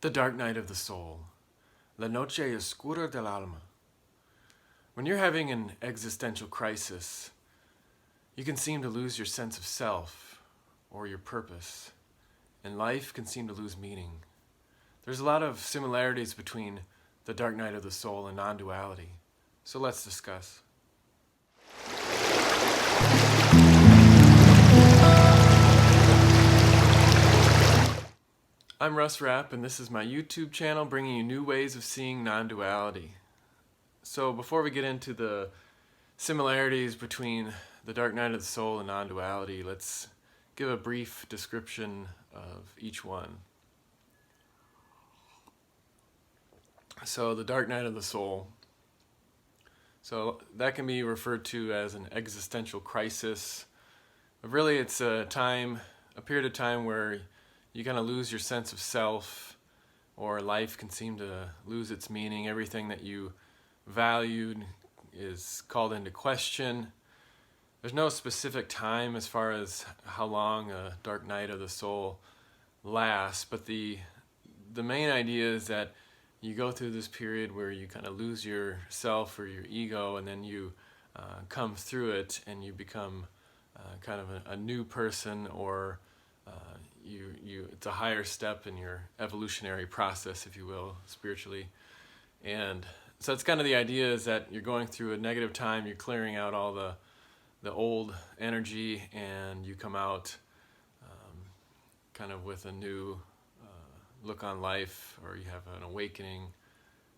The dark night of the soul. La noche oscura del alma. When you're having an existential crisis, you can seem to lose your sense of self or your purpose, and life can seem to lose meaning. There's a lot of similarities between the dark night of the soul and non-duality, so let's discuss. I'm Russ Rapp, and this is my YouTube channel bringing you new ways of seeing non-duality. So before we get into the similarities between the dark night of the soul and non-duality, let's give a brief description of each one. So the dark night of the soul. So that can be referred to as an existential crisis. But really it's a period of time where you kind of lose your sense of self, or life can seem to lose its meaning. Everything that you valued is called into question. There's no specific time as far as how long a dark night of the soul lasts, but the main idea is that you go through this period where you kind of lose yourself or your ego, and then you come through it and you become kind of a new person, or it's a higher step in your evolutionary process, if you will, spiritually. And so it's kind of the idea is that you're going through a negative time, you're clearing out all the old energy, and you come out kind of with a new look on life, or you have an awakening,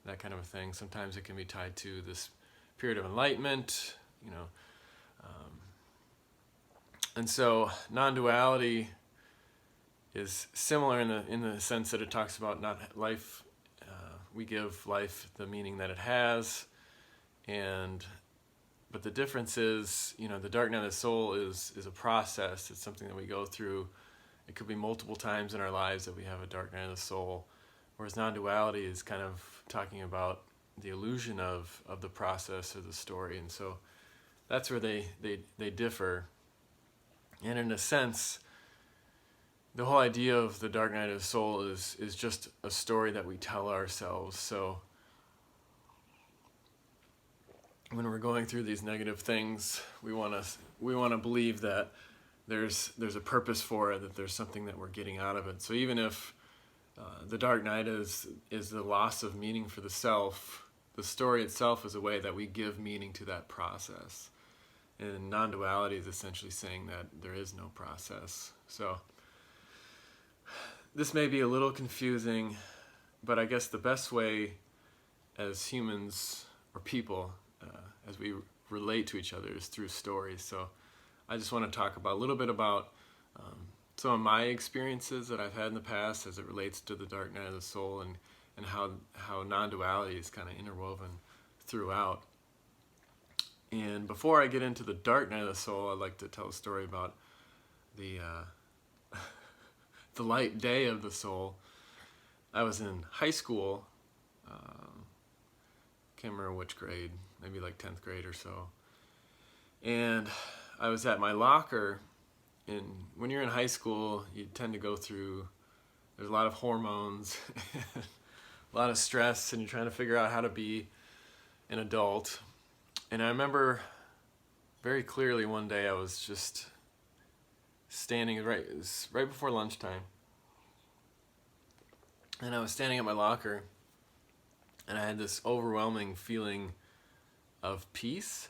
that kind of a thing. Sometimes it can be tied to this period of enlightenment, and so non-duality is similar in the sense that it talks about not life. We give life the meaning that it has, but the difference is, the dark night of the soul is a process. It's something that we go through. It could be multiple times in our lives that we have a dark night of the soul, whereas non-duality is kind of talking about the illusion of the process or the story, and so that's where they differ. And in a sense, the whole idea of the dark night of the soul is just a story that we tell ourselves. So when we're going through these negative things, we want to believe that there's a purpose for it, that there's something that we're getting out of it. So even if the dark night is the loss of meaning for the self, the story itself is a way that we give meaning to that process. And non-duality is essentially saying that there is no process. So this may be a little confusing, but I guess the best way as humans or people, as we relate to each other, is through stories. So I just want to talk a little bit about some of my experiences that I've had in the past as it relates to the dark night of the soul, and how non-duality is kind of interwoven throughout. And before I get into the dark night of the soul, I'd like to tell a story about the light day of the soul. I was in high school, can't remember which grade, maybe like 10th grade or so. And I was at my locker, and when you're in high school, you tend to go through, there's a lot of hormones, a lot of stress, and you're trying to figure out how to be an adult. And I remember very clearly one day I was just standing right before lunchtime, and I was standing at my locker, and I had this overwhelming feeling of peace.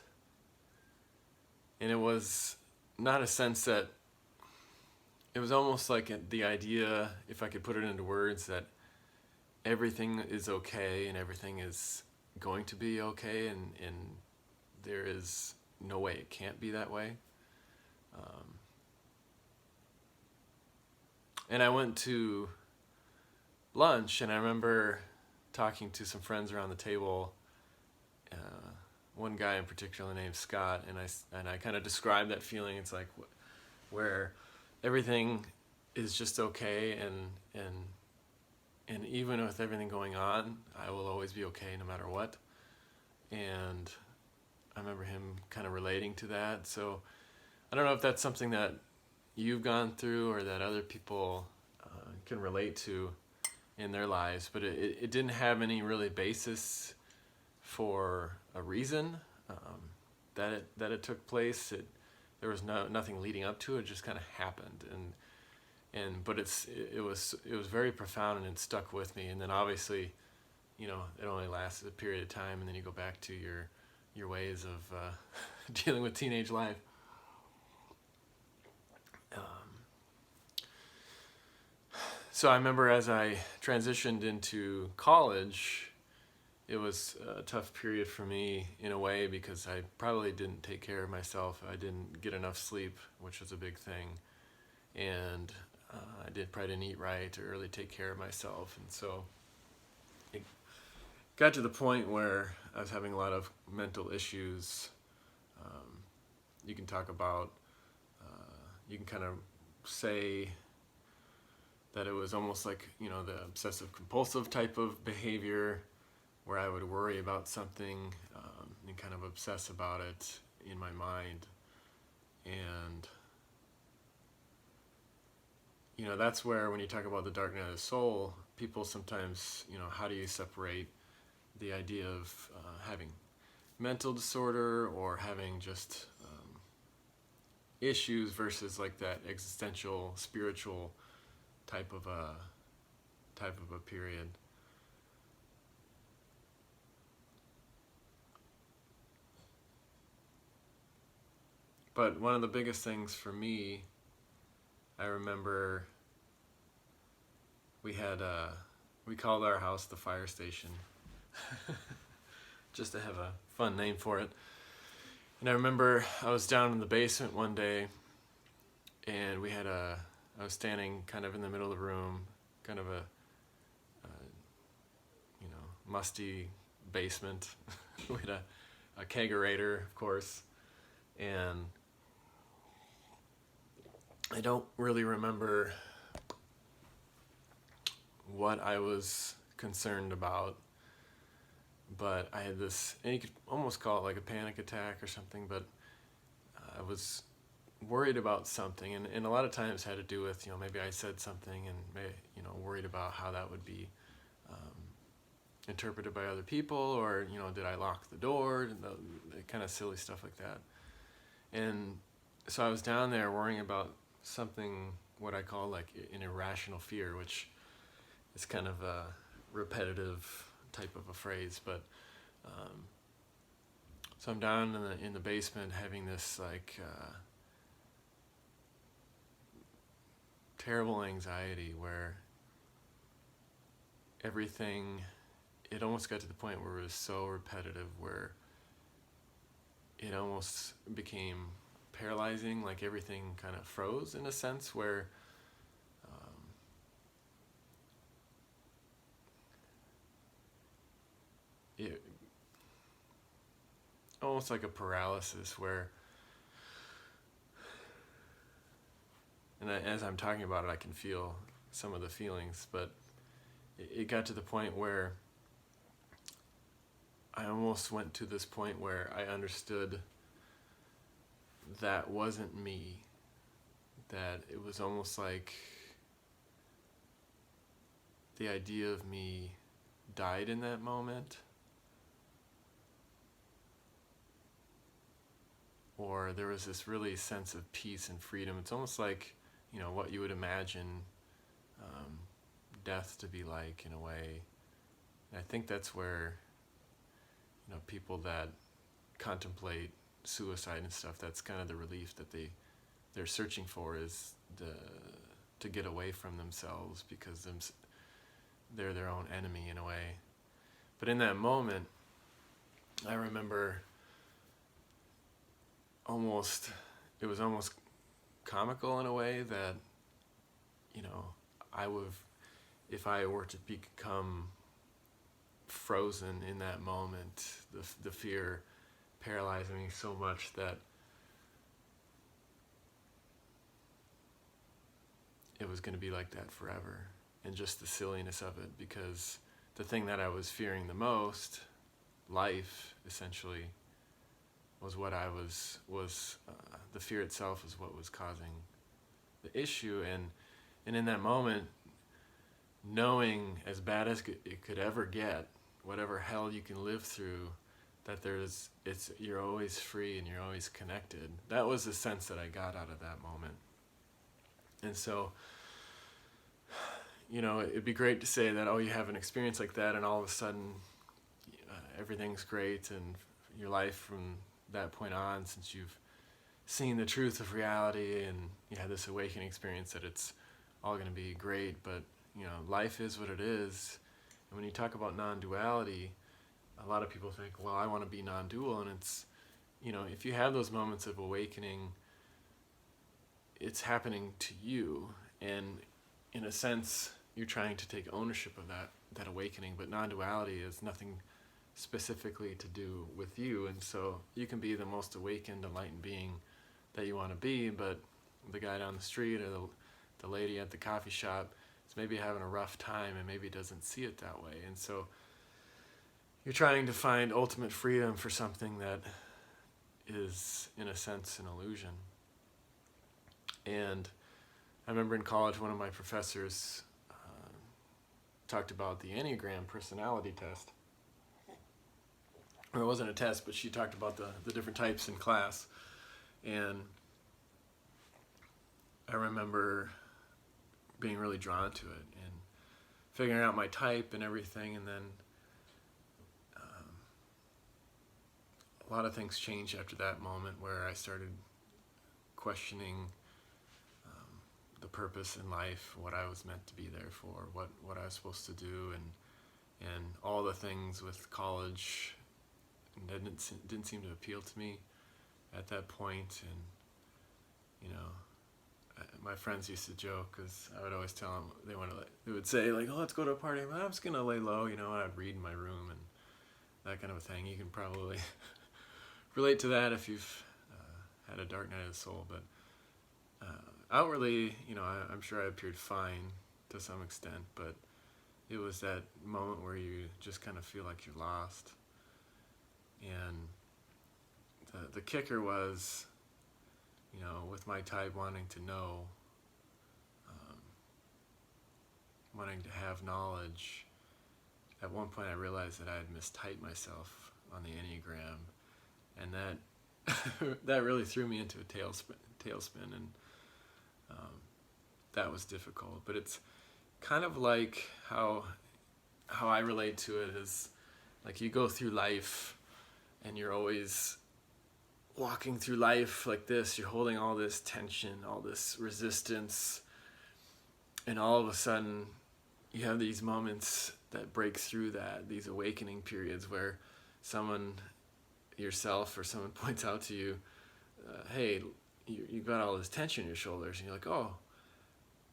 And it was not a sense that, it was almost like the idea, if I could put it into words, that everything is okay and everything is going to be okay, and there is no way it can't be that way. And I went to lunch, and I remember talking to some friends around the table, one guy in particular named Scott, and I kind of described that feeling. It's like where everything is just okay, and even with everything going on, I will always be okay no matter what. And I remember him kind of relating to that. So I don't know if that's something that you've gone through or that other people can relate to, in their lives, but it didn't have any really basis for a reason that it took place. There was nothing leading up to it. It just kind of happened, but it was very profound, and it stuck with me. And then obviously, it only lasted a period of time, and then you go back to your ways of dealing with teenage life. So I remember as I transitioned into college, it was a tough period for me in a way because I probably didn't take care of myself. I didn't get enough sleep, which was a big thing, and I probably didn't eat right or really take care of myself, and so it got to the point where I was having a lot of mental issues. You can talk about, you can kind of say that it was almost like, the obsessive compulsive type of behavior where I would worry about something and kind of obsess about it in my mind. And, that's where when you talk about the dark night of the soul, people sometimes, how do you separate the idea of having mental disorder or having just issues versus like that existential, spiritual type of a period. But one of the biggest things for me, I remember we called our house the fire station, just to have a fun name for it. And I remember I was down in the basement one day, and I was standing kind of in the middle of the room, kind of a musty basement. We had a kegerator, of course, and I don't really remember what I was concerned about, but I had this, and you could almost call it like a panic attack or something, but I was worried about something, and a lot of times had to do with, maybe I said something and worried about how that would be interpreted by other people, or did I lock the door, the kind of silly stuff like that. And so I was down there worrying about something, what I call like an irrational fear, which is kind of a repetitive type of a phrase, but so I'm down in the basement having this like terrible anxiety where everything, it almost got to the point where it was so repetitive where it almost became paralyzing, like everything kind of froze in a sense where it almost like a paralysis where, and as I'm talking about it, I can feel some of the feelings, but it got to the point where I almost went to this point where I understood that wasn't me, that it was almost like the idea of me died in that moment, or there was this really sense of peace and freedom. It's almost like, what you would imagine death to be like in a way. And I think that's where, people that contemplate suicide and stuff, that's kind of the relief that they're searching for, is to get away from themselves, because they're their own enemy in a way. But in that moment, I remember it was almost comical in a way that, if I were to become frozen in that moment, the fear paralyzing me so much that it was going to be like that forever. And just the silliness of it, because the thing that I was fearing the most, life, essentially, was what I was the fear itself is what was causing the issue. And in that moment, knowing, as bad as it could ever get, whatever hell you can live through, that you're always free and you're always connected. That was the sense that I got out of that moment. And so, it'd be great to say that, oh, you have an experience like that and all of a sudden everything's great and your life from that point on, since you've seen the truth of reality and you had this awakening experience, that it's all going to be great. But life is what it is. And when you talk about non-duality, a lot of people think, well, I want to be non-dual. And it's, if you have those moments of awakening, it's happening to you. And in a sense, you're trying to take ownership of that awakening. But non-duality is nothing specifically to do with you. And so you can be the most awakened, enlightened being that you want to be, but the guy down the street or the lady at the coffee shop is maybe having a rough time and maybe doesn't see it that way. And so you're trying to find ultimate freedom for something that is, in a sense, an illusion. And I remember in college, one of my professors talked about the Enneagram personality test. Or it wasn't a test, but she talked about the different types in class. And I remember being really drawn to it and figuring out my type and everything. And then a lot of things changed after that moment, where I started questioning the purpose in life, what I was meant to be there for, what I was supposed to do, and all the things with college that didn't seem to appeal to me at that point. And my friends used to joke, because I would always tell them, they would say like, oh, let's go to a party. I'm just gonna lay low, and I'd read in my room and that kind of a thing. You can probably relate to that if you've had a dark night of the soul. But outwardly, I'm sure I appeared fine to some extent, but it was that moment where you just kind of feel like you're lost. And the kicker was, with my type wanting to know, wanting to have knowledge, at one point I realized that I had mistyped myself on the Enneagram, and that really threw me into a tailspin, and that was difficult. But it's kind of like how I relate to it is, like, you go through life and you're always walking through life like this. You're holding all this tension, all this resistance, and all of a sudden you have these moments that break through that, these awakening periods where someone, yourself or someone, points out to you, hey, you got all this tension in your shoulders, and you're like, oh,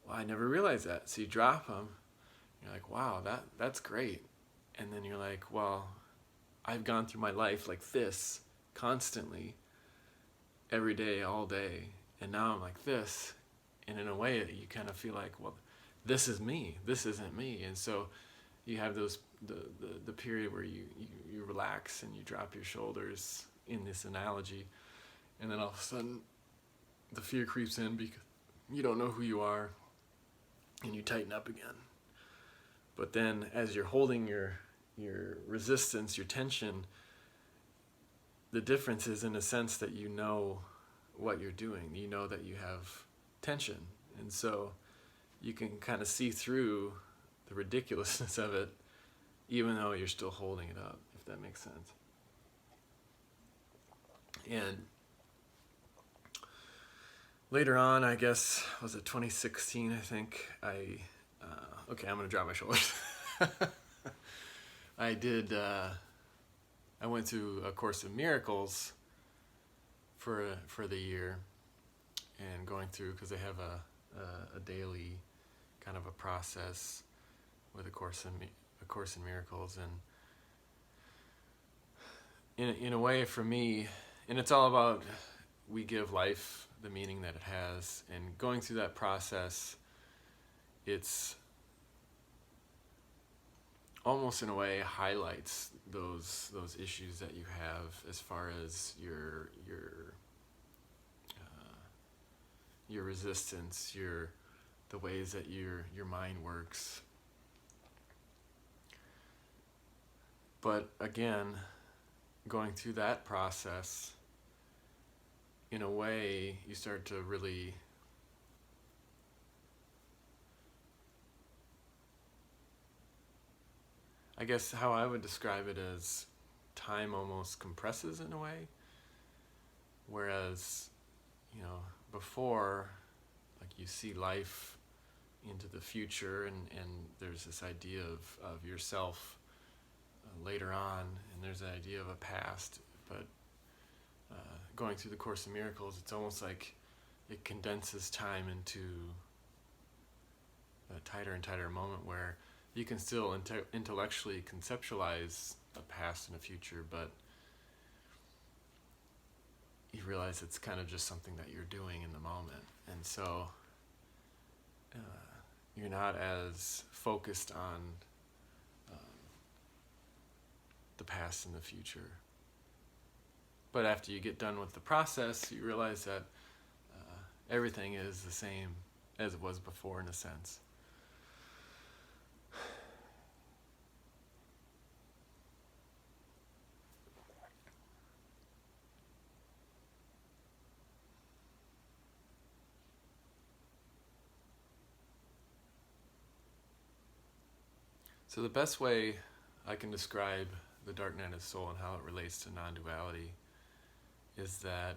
well, I never realized that. So you drop them. You're like, wow, that's great. And then you're like, well, I've gone through my life like this constantly, every day, all day, and now I'm like this. And in a way, you kind of feel like, well, this is me. This isn't me. And so you have the period where you relax and you drop your shoulders in this analogy, and then all of a sudden the fear creeps in because you don't know who you are, and you tighten up again. But then as you're holding your resistance, your tension, the difference is, in a sense, that you know what you're doing. You know that you have tension, and so you can kind of see through the ridiculousness of it, even though you're still holding it up, if that makes sense. And later on, I guess, was it 2016, I think, okay, I'm going to drop my shoulders. I went through A Course in Miracles for the year, and going through, because they have a daily kind of a process with A Course in Miracles, and in a way, for me, and it's all about, we give life the meaning that it has, and going through that process, it's almost in a way highlights those issues that you have, as far as your resistance, the ways that your mind works, But again, going through that process, in a way, you start to really I guess how I would describe it is time almost compresses in a way, whereas, before, like you see life into the future and there's this idea of yourself later on, and there's an idea of a past, but going through the Course in Miracles, it's almost like it condenses time into a tighter and tighter moment where you can still intellectually conceptualize a past and a future, but you realize it's kind of just something that you're doing in the moment. And so you're not as focused on the past and the future. But after you get done with the process, you realize that everything is the same as it was before, in a sense. So the best way I can describe the dark night of the soul and how it relates to non-duality is that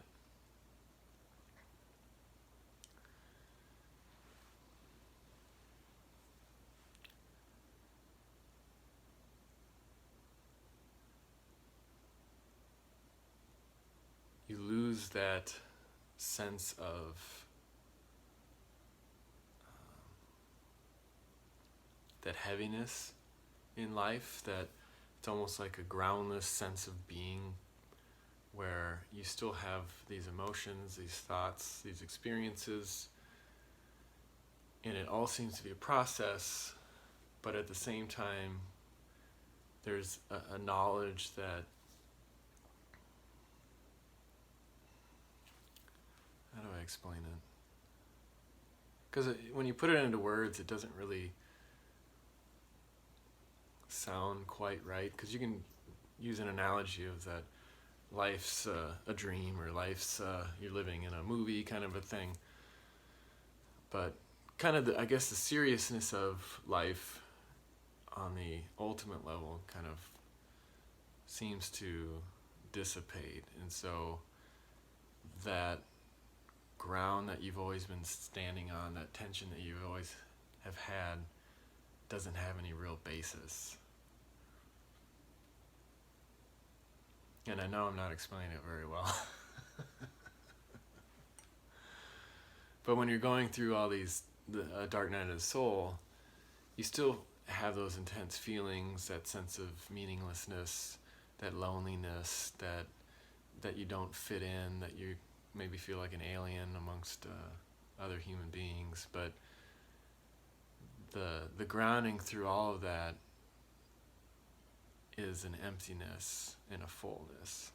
you lose that sense of that heaviness in life, that it's almost like a groundless sense of being where you still have these emotions, these thoughts, these experiences, and it all seems to be a process, but at the same time there's a knowledge that, how do I explain it? Because when you put it into words, it doesn't really sound quite right, because you can use an analogy of that life's a dream, or life's you're living in a movie kind of a thing. But kind of I guess the seriousness of life on the ultimate level kind of seems to dissipate, and so that ground that you've always been standing on, that tension that you always have had, doesn't have any real basis. And I know I'm not explaining it very well. But when you're going through all these, the dark night of the soul, you still have those intense feelings, that sense of meaninglessness, that loneliness, that you don't fit in, that you maybe feel like an alien amongst other human beings. But the grounding through all of that is an emptiness and a fullness.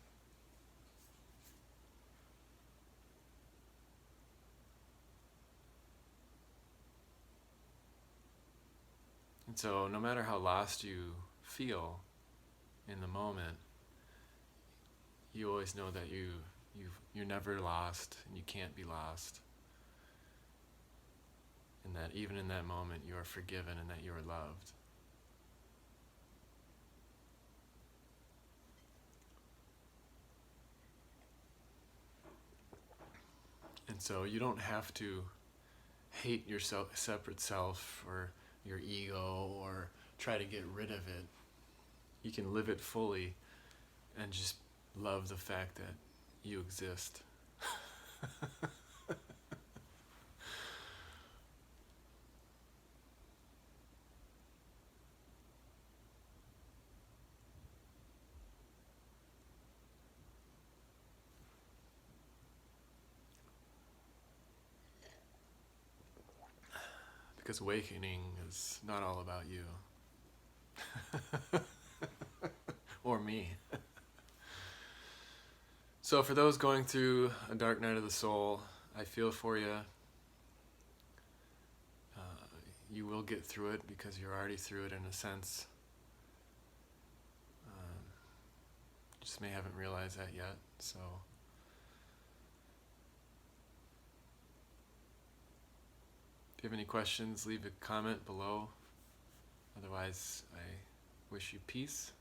And so no matter how lost you feel in the moment, you always know that you're never lost, and you can't be lost. And that even in that moment you are forgiven, and that you are loved. And so you don't have to hate your separate self or your ego or try to get rid of it. You can live it fully and just love the fact that you exist. Because awakening is not all about you. Or me. So for those going through a dark night of the soul, I feel for you. You will get through it because you're already through it in a sense. just may haven't realized that yet. So if you have any questions, leave a comment below. Otherwise, I wish you peace.